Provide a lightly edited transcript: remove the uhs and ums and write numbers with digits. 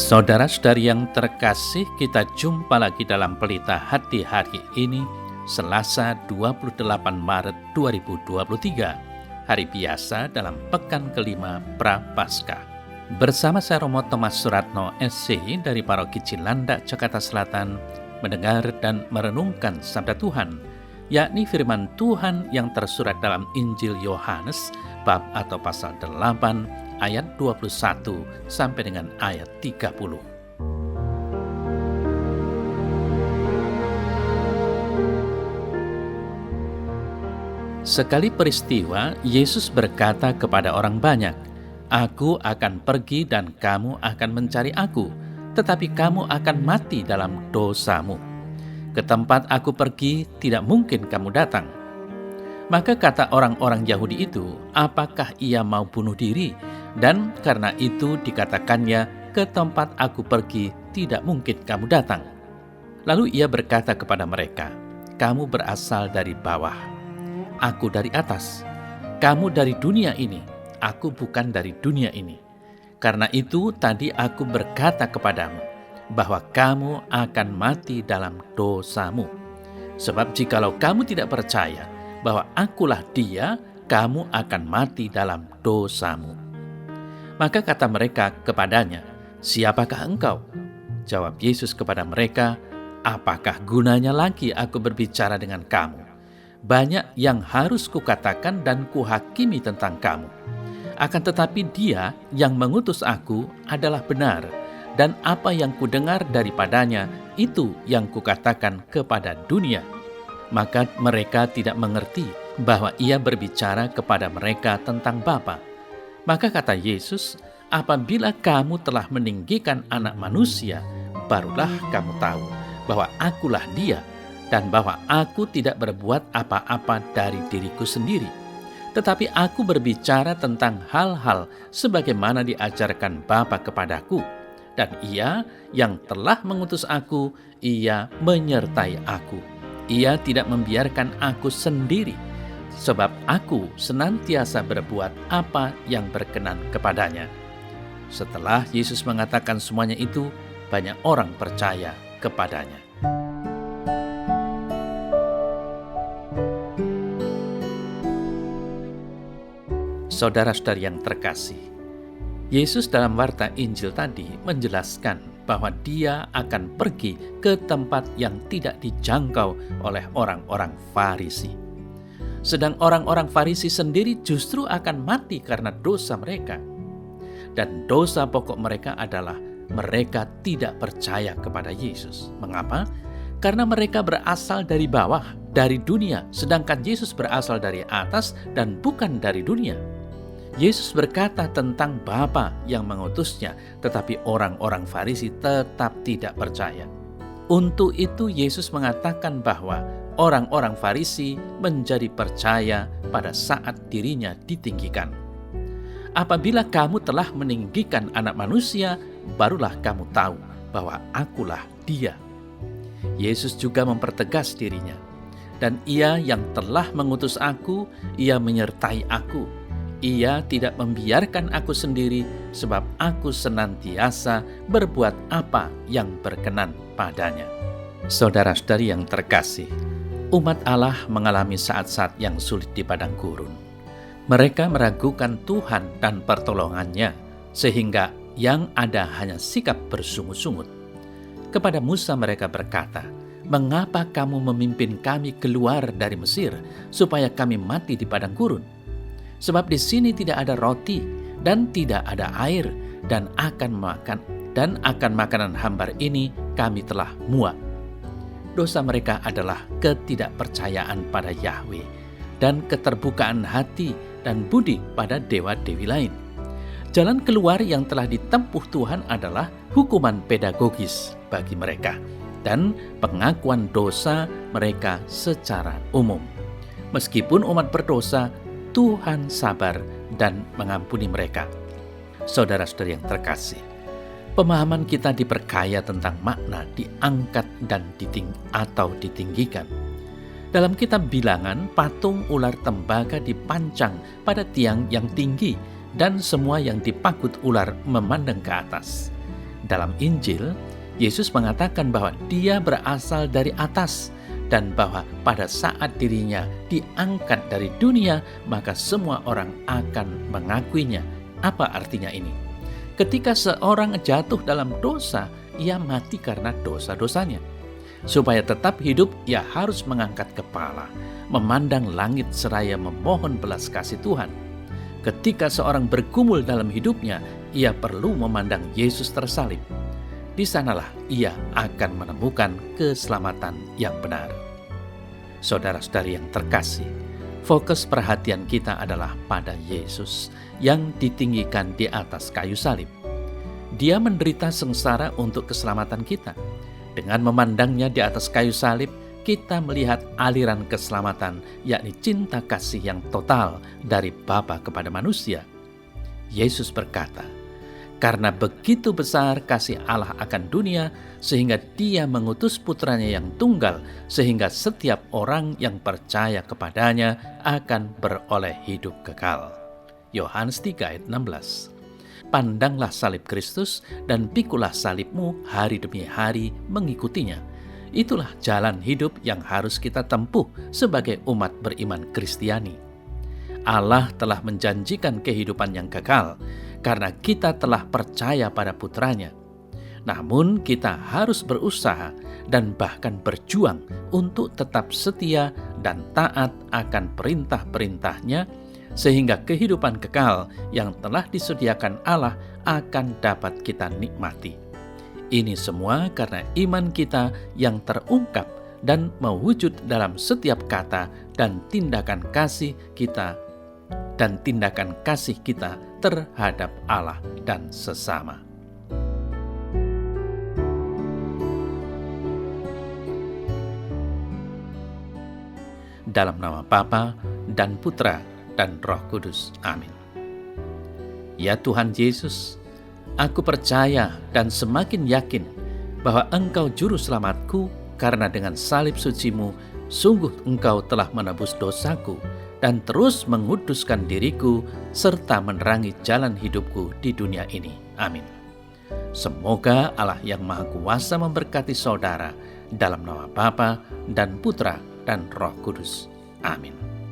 Saudara-saudari yang terkasih, kita jumpa lagi dalam Pelita Hati hari ini, Selasa 28 Maret 2023, hari biasa dalam pekan kelima Prapaskah. Bersama saya Romo Thomas Suratno SC dari Paroki Cilandak, Jakarta Selatan, mendengar dan merenungkan Sabda Tuhan, yakni firman Tuhan yang tersurat dalam Injil Yohanes, bab atau pasal 8, ayat 21 sampai dengan ayat 30. Sekali peristiwa, Yesus berkata kepada orang banyak, "Aku akan pergi dan kamu akan mencari aku, tetapi kamu akan mati dalam dosamu. Ke tempat aku pergi tidak mungkin kamu datang." Maka kata orang-orang Yahudi itu, "Apakah ia mau bunuh diri? Dan karena itu dikatakannya, ke tempat aku pergi tidak mungkin kamu datang." Lalu ia berkata kepada mereka, "Kamu berasal dari bawah, aku dari atas. Kamu dari dunia ini, aku bukan dari dunia ini. Karena itu tadi aku berkata kepadamu, bahwa kamu akan mati dalam dosamu. Sebab jikalau kamu tidak percaya bahwa akulah Dia, kamu akan mati dalam dosamu." Maka kata mereka kepadanya, "Siapakah engkau?" Jawab Yesus kepada mereka, "Apakah gunanya lagi aku berbicara dengan kamu? Banyak yang harus kukatakan dan kuhakimi tentang kamu. Akan tetapi Dia yang mengutus aku adalah benar, dan apa yang kudengar daripadanya, itu yang kukatakan kepada dunia." Maka mereka tidak mengerti bahwa ia berbicara kepada mereka tentang Bapa. Maka kata Yesus, "Apabila kamu telah meninggikan Anak Manusia, barulah kamu tahu bahwa akulah Dia, dan bahwa aku tidak berbuat apa-apa dari diriku sendiri. Tetapi aku berbicara tentang hal-hal sebagaimana diajarkan Bapa kepadaku. Dan Ia yang telah mengutus aku, Ia menyertai aku. Ia tidak membiarkan aku sendiri, sebab aku senantiasa berbuat apa yang berkenan kepadanya." Setelah Yesus mengatakan semuanya itu, banyak orang percaya kepadanya. Saudara-saudari yang terkasih, Yesus dalam warta Injil tadi menjelaskan bahwa Dia akan pergi ke tempat yang tidak dijangkau oleh orang-orang Farisi. Sedang orang-orang Farisi sendiri justru akan mati karena dosa mereka. Dan dosa pokok mereka adalah mereka tidak percaya kepada Yesus. Mengapa? Karena mereka berasal dari bawah, dari dunia, sedangkan Yesus berasal dari atas dan bukan dari dunia. Yesus berkata tentang Bapa yang mengutusnya, tetapi orang-orang Farisi tetap tidak percaya. Untuk itu Yesus mengatakan bahwa orang-orang Farisi menjadi percaya pada saat dirinya ditinggikan. "Apabila kamu telah meninggikan Anak Manusia, barulah kamu tahu bahwa akulah Dia." Yesus juga mempertegas dirinya, "Dan Ia yang telah mengutus aku, Ia menyertai aku. Ia tidak membiarkan aku sendiri, sebab aku senantiasa berbuat apa yang berkenan padanya." Saudara-saudari yang terkasih, umat Allah mengalami saat-saat yang sulit di padang gurun. Mereka meragukan Tuhan dan pertolongannya, sehingga yang ada hanya sikap bersungut-sungut. Kepada Musa mereka berkata, "Mengapa kamu memimpin kami keluar dari Mesir, supaya kami mati di padang gurun? Sebab di sini tidak ada roti dan tidak ada air, dan akan makanan hambar ini kami telah muak." Dosa mereka adalah ketidakpercayaan pada Yahweh dan keterbukaan hati dan budi pada dewa-dewi lain. Jalan keluar yang telah ditempuh Tuhan adalah hukuman pedagogis bagi mereka dan pengakuan dosa mereka secara umum. Meskipun umat berdosa, Tuhan sabar dan mengampuni mereka. Saudara-saudari yang terkasih, pemahaman kita diperkaya tentang makna diangkat dan ditinggikan. Dalam kitab Bilangan, patung ular tembaga dipancang pada tiang yang tinggi dan semua yang dipakut ular memandang ke atas. Dalam Injil, Yesus mengatakan bahwa Dia berasal dari atas dan bahwa pada saat dirinya diangkat dari dunia, maka semua orang akan mengakuinya. Apa artinya ini? Ketika seorang jatuh dalam dosa, ia mati karena dosa-dosanya. Supaya tetap hidup, ia harus mengangkat kepala, memandang langit seraya memohon belas kasih Tuhan. Ketika seorang bergumul dalam hidupnya, ia perlu memandang Yesus tersalib. Di sanalah ia akan menemukan keselamatan yang benar. Saudara-saudari yang terkasih, fokus perhatian kita adalah pada Yesus yang ditinggikan di atas kayu salib. Dia menderita sengsara untuk keselamatan kita. Dengan memandangnya di atas kayu salib, kita melihat aliran keselamatan, yakni cinta kasih yang total dari Bapa kepada manusia. Yesus berkata, "Karena begitu besar kasih Allah akan dunia, sehingga Dia mengutus putranya yang tunggal, sehingga setiap orang yang percaya kepadanya akan beroleh hidup kekal." Yohanes 3 ayat 16. Pandanglah salib Kristus dan pikulah salibmu hari demi hari mengikutinya. Itulah jalan hidup yang harus kita tempuh sebagai umat beriman Kristiani. Allah telah menjanjikan kehidupan yang kekal karena kita telah percaya pada putranya. Namun kita harus berusaha dan bahkan berjuang untuk tetap setia dan taat akan perintah-perintahnya, sehingga kehidupan kekal yang telah disediakan Allah akan dapat kita nikmati. Ini semua karena iman kita yang terungkap dan mewujud dalam setiap kata dan tindakan kasih kita terhadap Allah dan sesama. Dalam nama Bapa dan Putra dan Roh Kudus. Amin. Ya Tuhan Yesus, aku percaya dan semakin yakin bahwa Engkau juru selamatku, karena dengan salib suci-Mu sungguh Engkau telah menebus dosaku dan terus menguduskan diriku serta menerangi jalan hidupku di dunia ini. Amin. Semoga Allah yang Maha Kuasa memberkati saudara dalam nama Bapa dan Putra dan Roh Kudus. Amin.